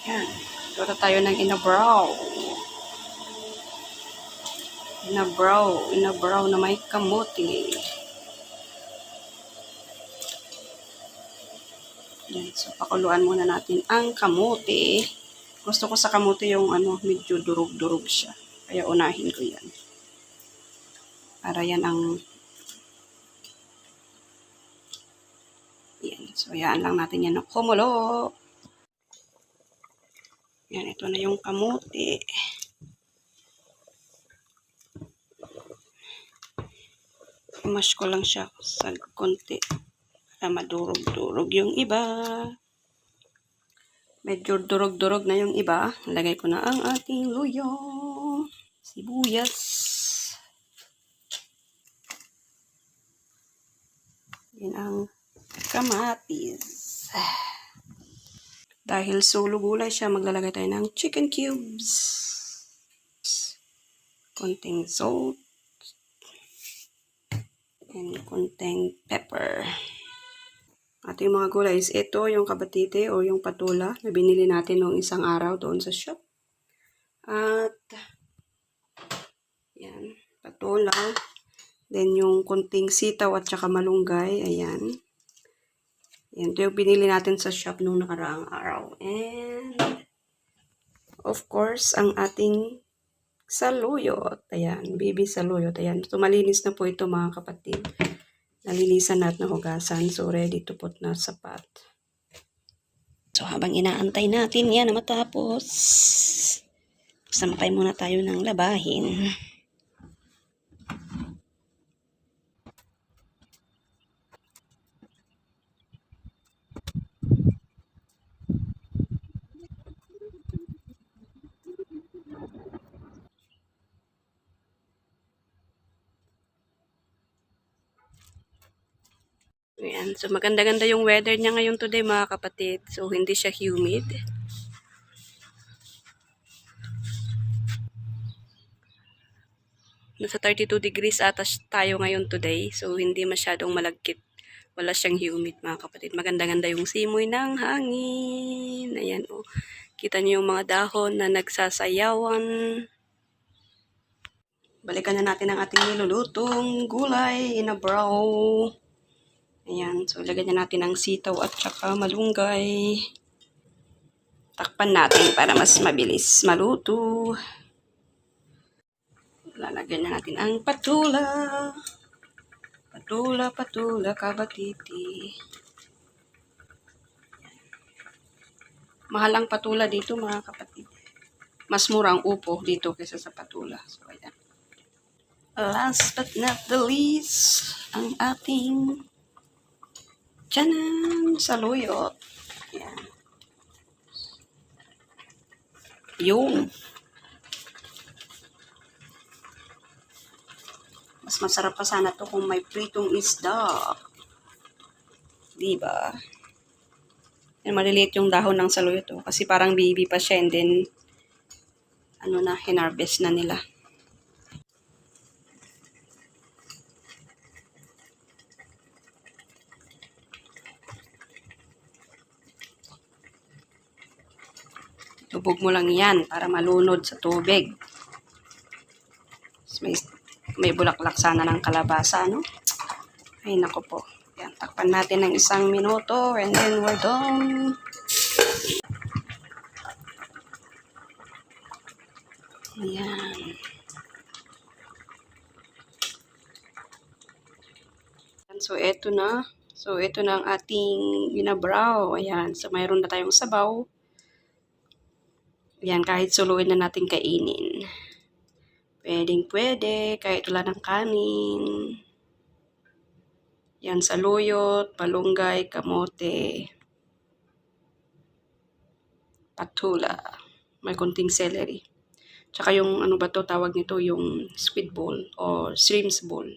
Yan. Luto tayo ng inabraw. Inabraw na may kamote. Yan. So, pakuluan muna natin ang kamote. Gusto ko sa kamote yung medyo durog-durog siya. Kaya unahin ko yan. Para yan ang yan. So, hayaan lang natin yan na kumulo. Yan, ito na yung kamote. I-mash ko lang siya sa konti para madurog-durog yung iba. Medyo durog-durog na yung iba. Lagay ko na ang ating luyo, sibuyas. Yan ang kamatis. Dahil solo gulay siya, maglalagay tayo ng chicken cubes. Konting salt. And konting pepper. At yung mga gulay is ito, yung kabatite o yung patula na binili natin noong isang araw doon sa shop. At yan, patula. Then yung konting sitaw at saka malunggay, ayan. Yan, ito yung binili natin sa shop noong nakaraang araw. And of course, ang ating saluyot. Ayan, baby saluyot. Ayan, ito malinis na po ito mga kapatid. Nalinisan natin na hugasan. So, ready to put na sa pot. So, habang inaantay natin yan na matapos, sampay muna tayo ng labahin. Ayan. So, maganda-ganda yung weather niya ngayon today, mga kapatid. So, hindi siya humid. Nasa 32 degrees atas tayo ngayon today. So, hindi masyadong malagkit. Wala siyang humid, mga kapatid. Maganda-ganda yung simoy ng hangin. Ayan, oh. Kita niyo yung mga dahon na nagsasayawan. Balikan na natin ang ating nilulutong gulay, inabraw. Ayan, so lagyan na natin ang sitaw at saka malunggay. Takpan natin para mas mabilis maluto. Lalagyan na natin ang patula. Patula, kabatiti. Mahal ang patula dito, mga kapatid. Mas mura ang upo dito kaysa sa patula. So, ayan. Last but not the least, ang ating tiyanan, saluyot. Ayan. Yung. Mas masarap pa sana to kung may pritong isda. Diba? Yan, maliliit yung dahon ng saluyot to. Kasi parang baby pa siya and then hinarvest na nila. Tubog mo lang yan para malunod sa tubig. May bulaklak sana ng kalabasa, no? Ay, nako po. Yan, takpan natin ng 1 minuto and then we're done. Ayan. So, eto na. So, ito na ang ating inabraw. Ayan. So, mayroon na tayong sabaw. Ayan, kahit suluin na natin kainin. Pwedeng-pwede, kahit wala ng kanin. Yan, saluyot, malunggay, kamote, patula, may konting celery. Tsaka yung, tawag nito, yung squid ball o shrimps ball.